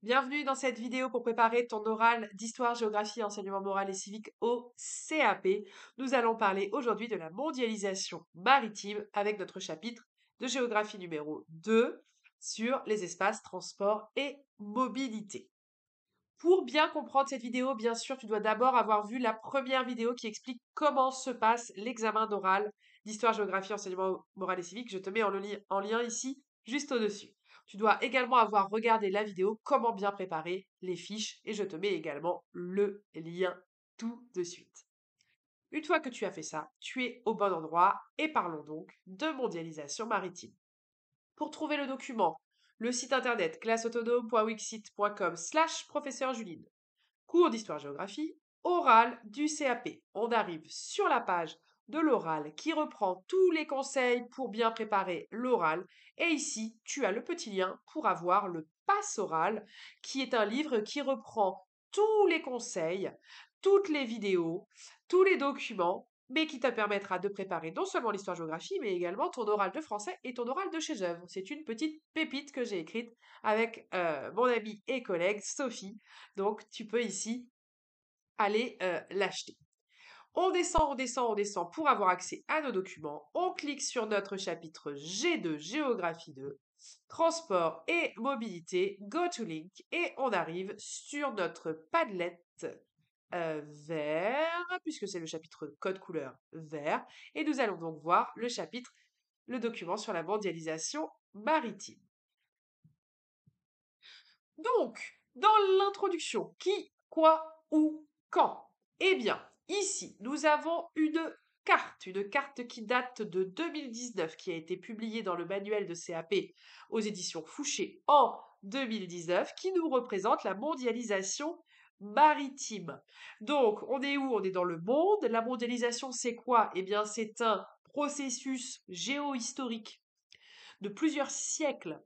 Bienvenue dans cette vidéo pour préparer ton oral d'histoire, géographie, enseignement moral et civique au CAP. Nous allons parler aujourd'hui de la mondialisation maritime avec notre chapitre de géographie numéro 2 sur les espaces, transport et mobilité. Pour bien comprendre cette vidéo, bien sûr, tu dois d'abord avoir vu la première vidéo qui explique comment se passe l'examen d'oral d'histoire, géographie, enseignement moral et civique. Je te mets en lien ici, juste au-dessus. Tu dois également avoir regardé la vidéo comment bien préparer les fiches et je te mets également le lien tout de suite. Une fois que tu as fait ça, tu es au bon endroit et parlons donc de mondialisation maritime. Pour trouver le document, le site internet classeautonome.wixsite.com/professeur Juline. Cours d'histoire-géographie, oral du CAP. On arrive sur la page de l'oral qui reprend tous les conseils pour bien préparer l'oral. Et ici, tu as le petit lien pour avoir le Pass Oral, qui est un livre qui reprend tous les conseils, toutes les vidéos, tous les documents, mais qui te permettra de préparer non seulement l'histoire-géographie, mais également ton oral de français et ton oral de chef-d'œuvre. C'est une petite pépite que j'ai écrite avec mon amie et collègue Sophie. Donc, tu peux ici aller l'acheter. On descend, on descend, on descend pour avoir accès à nos documents. On clique sur notre chapitre G2, Géographie 2, Transport et mobilité, Go to Link, et on arrive sur notre Padlet vert, puisque c'est le chapitre code couleur vert, et nous allons donc voir le document sur la mondialisation maritime. Donc, dans l'introduction, qui, quoi, où, quand? Eh bien, ici, nous avons une carte qui date de 2019, qui a été publiée dans le manuel de CAP aux éditions Fouché en 2019, qui nous représente la mondialisation maritime. Donc, on est où? On est dans le monde. La mondialisation, c'est quoi? Eh bien, c'est un processus géohistorique de plusieurs siècles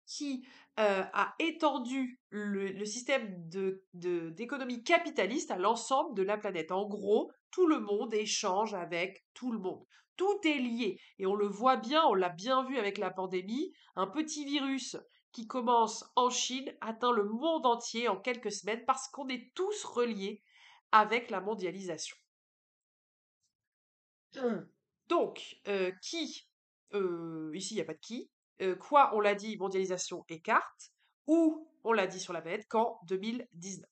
qui a étendu le système d'économie capitaliste à l'ensemble de la planète. En gros, tout le monde échange avec tout le monde. Tout est lié. Et on le voit bien, on l'a bien vu avec la pandémie. Un petit virus qui commence en Chine atteint le monde entier en quelques semaines parce qu'on est tous reliés avec la mondialisation. Donc, ici il n'y a pas de qui. Quoi, on l'a dit, mondialisation et carte. Où, on l'a dit sur la planète, quand 2019.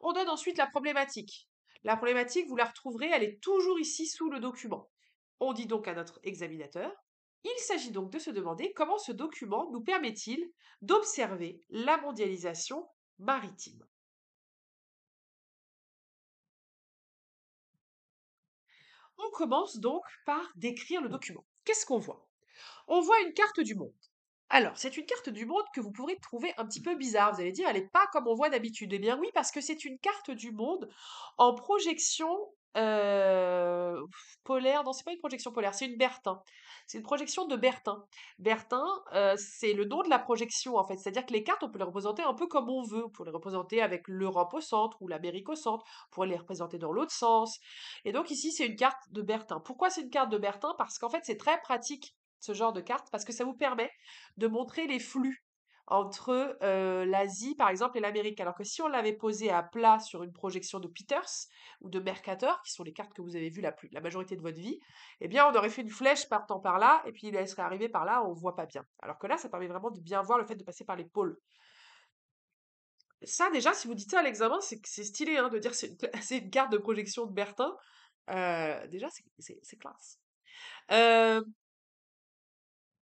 On donne ensuite la problématique. La problématique, vous la retrouverez, elle est toujours ici sous le document. On dit donc à notre examinateur, il s'agit donc de se demander comment ce document nous permet-il d'observer la mondialisation maritime. On commence donc par décrire le document. Qu'est-ce qu'on voit? On voit une carte du monde. Alors, c'est une carte du monde que vous pourrez trouver un petit peu bizarre. Vous allez dire, elle n'est pas comme on voit d'habitude. Eh bien oui, parce que c'est une carte du monde en projection polaire. Non, c'est pas une projection polaire, c'est une Bertin. C'est une projection de Bertin. Bertin, c'est le nom de la projection en fait. C'est-à-dire que les cartes, on peut les représenter un peu comme on veut. On peut les représenter avec l'Europe au centre ou l'Amérique au centre. On pourrait les représenter dans l'autre sens. Et donc ici, c'est une carte de Bertin. Pourquoi c'est une carte de Bertin? Parce qu'en fait, c'est très pratique ce genre de carte parce que ça vous permet de montrer les flux entre l'Asie, par exemple, et l'Amérique. Alors que si on l'avait posé à plat sur une projection de Peters ou de Mercator, qui sont les cartes que vous avez vues la majorité de votre vie, eh bien, on aurait fait une flèche partant par là, et puis elle serait arrivée par là, on ne voit pas bien. Alors que là, ça permet vraiment de bien voir le fait de passer par les pôles. Ça, déjà, si vous dites ça à l'examen, c'est que c'est stylé hein, de dire c'est une carte de projection de Bertin. Déjà, c'est classe. Euh,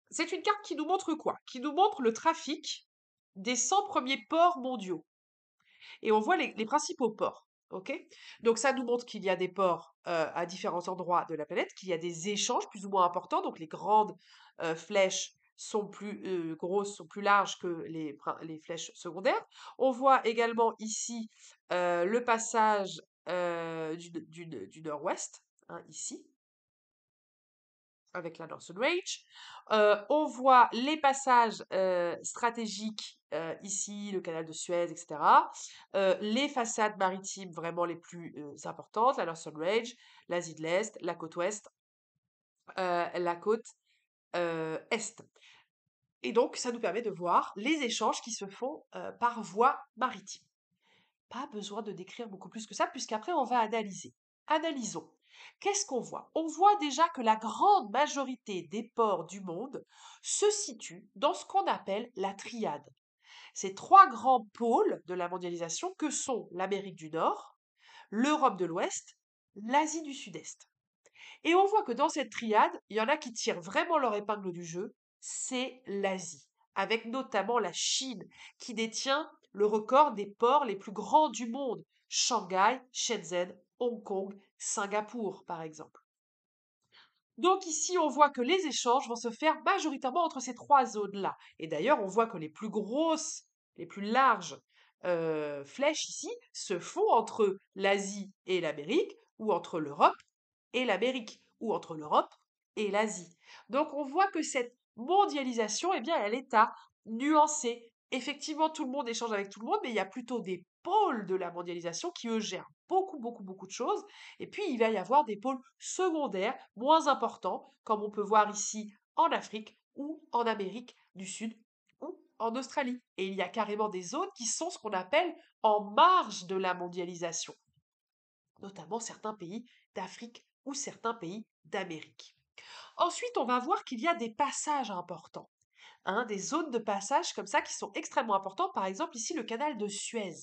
C'est une carte qui nous montre quoi? Qui nous montre le trafic des 100 premiers ports mondiaux. Et on voit les principaux ports. Ok. Donc ça nous montre qu'il y a des ports à différents endroits de la planète, qu'il y a des échanges plus ou moins importants. Donc les grandes flèches sont plus grosses, sont plus larges que les flèches secondaires. On voit également ici le passage du nord-ouest, hein, ici avec la Northern Range. On voit les passages stratégiques ici, le canal de Suez, etc. Les façades maritimes vraiment les plus importantes, la Northern Range, l'Asie de l'Est, la côte ouest, la côte est. Et donc, ça nous permet de voir les échanges qui se font par voie maritime. Pas besoin de décrire beaucoup plus que ça, puisqu'après, on va analyser. Analysons. Qu'est-ce qu'on voit? On voit déjà que la grande majorité des ports du monde se situent dans ce qu'on appelle la triade. Ces trois grands pôles de la mondialisation que sont l'Amérique du Nord, l'Europe de l'Ouest, l'Asie du Sud-Est. Et on voit que dans cette triade, il y en a qui tirent vraiment leur épingle du jeu, c'est l'Asie, avec notamment la Chine, qui détient le record des ports les plus grands du monde, Shanghai, Shenzhen, Hong Kong, Singapour, par exemple. Donc ici, on voit que les échanges vont se faire majoritairement entre ces trois zones-là. Et d'ailleurs, on voit que les plus grosses, les plus larges flèches ici se font entre l'Asie et l'Amérique, ou entre l'Europe et l'Amérique, ou entre l'Europe et l'Asie. Donc on voit que cette mondialisation, eh bien, elle est à nuancer. Effectivement, tout le monde échange avec tout le monde, mais il y a plutôt des pôles de la mondialisation qui, eux, gèrent beaucoup, beaucoup, beaucoup de choses. Et puis, il va y avoir des pôles secondaires, moins importants, comme on peut voir ici en Afrique ou en Amérique du Sud ou en Australie. Et il y a carrément des zones qui sont ce qu'on appelle en marge de la mondialisation, notamment certains pays d'Afrique ou certains pays d'Amérique. Ensuite, on va voir qu'il y a des passages importants, hein, des zones de passage comme ça qui sont extrêmement importantes. Par exemple, ici, le canal de Suez.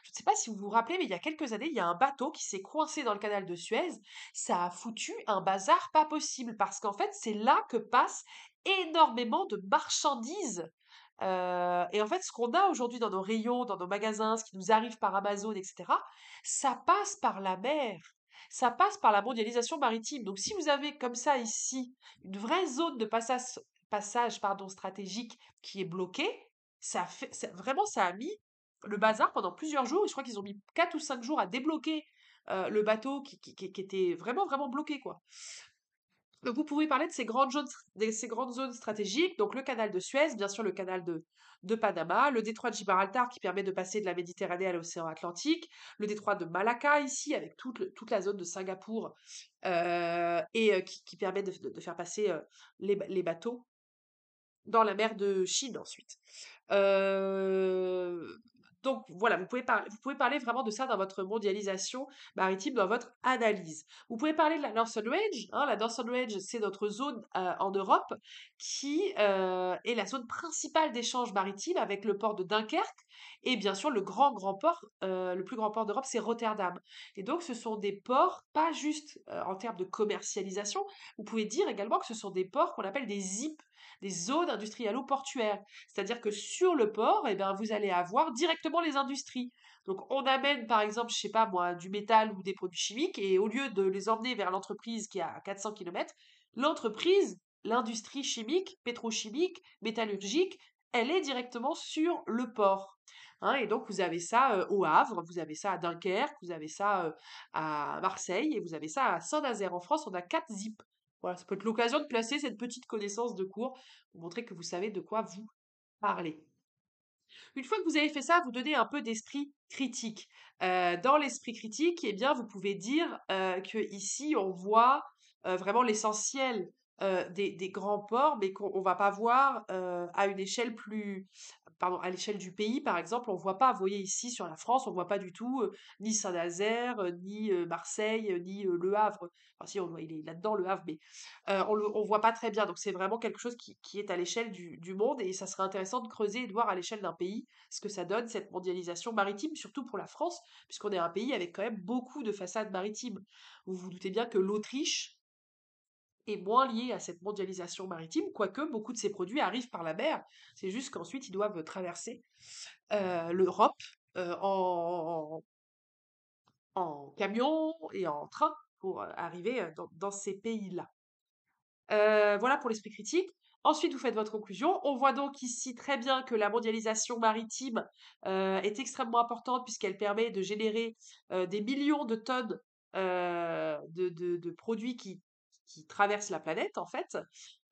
Je ne sais pas si vous vous rappelez, mais il y a quelques années, il y a un bateau qui s'est coincé dans le canal de Suez. Ça a foutu un bazar pas possible parce qu'en fait, c'est là que passent énormément de marchandises. Et en fait, ce qu'on a aujourd'hui dans nos rayons, dans nos magasins, ce qui nous arrive par Amazon, etc., ça passe par la mer. Ça passe par la mondialisation maritime. Donc, si vous avez comme ça ici une vraie zone de passage stratégique qui est bloquée, vraiment, ça a mis le bazar pendant plusieurs jours. Et je crois qu'ils ont mis 4 ou 5 jours à débloquer le bateau qui était vraiment, vraiment bloqué, quoi. Donc, vous pouvez parler de ces grandes zones stratégiques, donc le canal de Suez, bien sûr le canal de Panama, le détroit de Gibraltar qui permet de passer de la Méditerranée à l'océan Atlantique, le détroit de Malacca ici avec toute la zone de Singapour qui permet de faire passer les bateaux dans la mer de Chine ensuite. Euh, donc voilà, vous pouvez parler vraiment de ça dans votre mondialisation maritime, dans votre analyse. Vous pouvez parler de la Northern Wedge. Hein, la Northern Wedge, c'est notre zone en Europe qui est la zone principale d'échange maritime avec le port de Dunkerque et bien sûr le grand port, le plus grand port d'Europe, c'est Rotterdam. Et donc ce sont des ports pas juste en termes de commercialisation. Vous pouvez dire également que ce sont des ports qu'on appelle des ZIP, des zones industrialo-portuaires. C'est-à-dire que sur le port, eh ben, vous allez avoir directement les industries. Donc on amène par exemple, je sais pas moi, du métal ou des produits chimiques et au lieu de les emmener vers l'entreprise qui est à 400 km, l'industrie chimique, pétrochimique, métallurgique, elle est directement sur le port. Hein, et donc vous avez ça au Havre, vous avez ça à Dunkerque, vous avez ça à Marseille et vous avez ça à Saint-Nazaire. En France, on a 4 ZIP. Voilà, ça peut être l'occasion de placer cette petite connaissance de cours pour montrer que vous savez de quoi vous parlez. Une fois que vous avez fait ça, vous donnez un peu d'esprit critique. Dans l'esprit critique, eh bien, vous pouvez dire que ici, on voit vraiment l'essentiel des grands ports, mais qu'on ne va pas voir à une échelle pardon, à l'échelle du pays, par exemple, on ne voit pas, vous voyez ici sur la France, on ne voit pas du tout ni Saint-Nazaire, ni Marseille, ni Le Havre. Enfin, si, il est là-dedans, Le Havre, mais on voit pas très bien. Donc, c'est vraiment quelque chose qui est à l'échelle du monde et ça serait intéressant de creuser et de voir à l'échelle d'un pays ce que ça donne, cette mondialisation maritime, surtout pour la France, puisqu'on est un pays avec quand même beaucoup de façades maritimes. Vous vous doutez bien que l'Autriche est moins liée à cette mondialisation maritime, quoique beaucoup de ces produits arrivent par la mer. C'est juste qu'ensuite, ils doivent traverser l'Europe en camion et en train pour arriver dans ces pays-là. Voilà pour l'esprit critique. Ensuite, vous faites votre conclusion. On voit donc ici très bien que la mondialisation maritime est extrêmement importante puisqu'elle permet de générer des millions de tonnes de produits qui traversent la planète, en fait.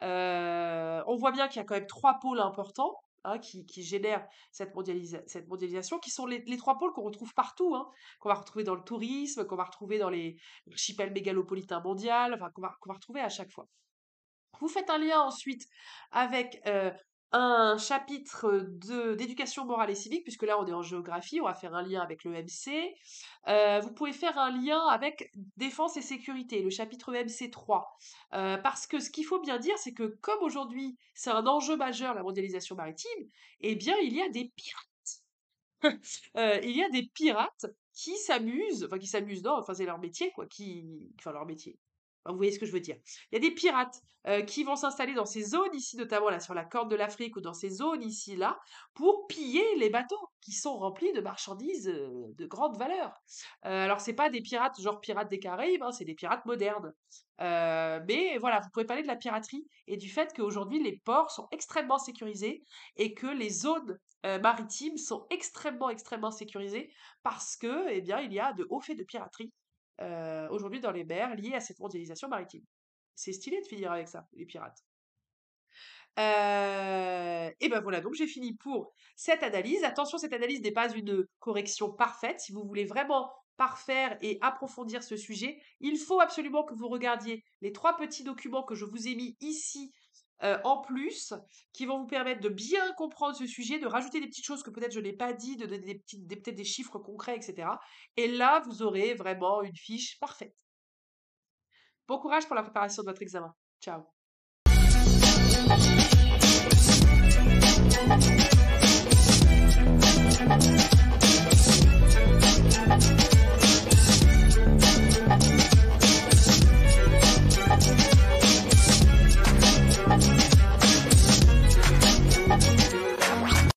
On voit bien qu'il y a quand même trois pôles importants, hein, qui génèrent cette mondialisation, qui sont les trois pôles qu'on retrouve partout, hein, qu'on va retrouver dans le tourisme, qu'on va retrouver dans les archipels mégalopolitains mondiaux, enfin, qu'on va retrouver à chaque fois. Vous faites un lien ensuite avec un chapitre d'éducation morale et civique, puisque là on est en géographie, on va faire un lien avec le MC. Vous pouvez faire un lien avec défense et sécurité, le chapitre MC 3. Parce que ce qu'il faut bien dire, c'est que comme aujourd'hui c'est un enjeu majeur, la mondialisation maritime, eh bien il y a des pirates. Il y a des pirates qui s'amusent, non, enfin c'est leur métier, quoi, enfin leur métier. Enfin, vous voyez ce que je veux dire. Il y a des pirates qui vont s'installer dans ces zones ici, notamment là sur la Corne de l'Afrique ou dans ces zones ici, là, pour piller les bateaux qui sont remplis de marchandises de grande valeur. Alors c'est pas des pirates genre pirates des Caraïbes, hein, c'est des pirates modernes. Mais voilà, vous pouvez parler de la piraterie et du fait qu'aujourd'hui les ports sont extrêmement sécurisés et que les zones maritimes sont extrêmement, extrêmement sécurisées parce que, eh bien, il y a de hauts faits de piraterie aujourd'hui dans les mers liés à cette mondialisation maritime. C'est stylé de finir avec ça, les pirates. Et ben voilà, donc j'ai fini pour cette analyse. Attention, cette analyse n'est pas une correction parfaite. Si vous voulez vraiment parfaire et approfondir ce sujet, il faut absolument que vous regardiez les 3 petits documents que je vous ai mis ici en plus, qui vont vous permettre de bien comprendre ce sujet, de rajouter des petites choses que peut-être je n'ai pas dit, de donner peut-être des chiffres concrets, etc. Et là, vous aurez vraiment une fiche parfaite. Bon courage pour la préparation de votre examen. Ciao.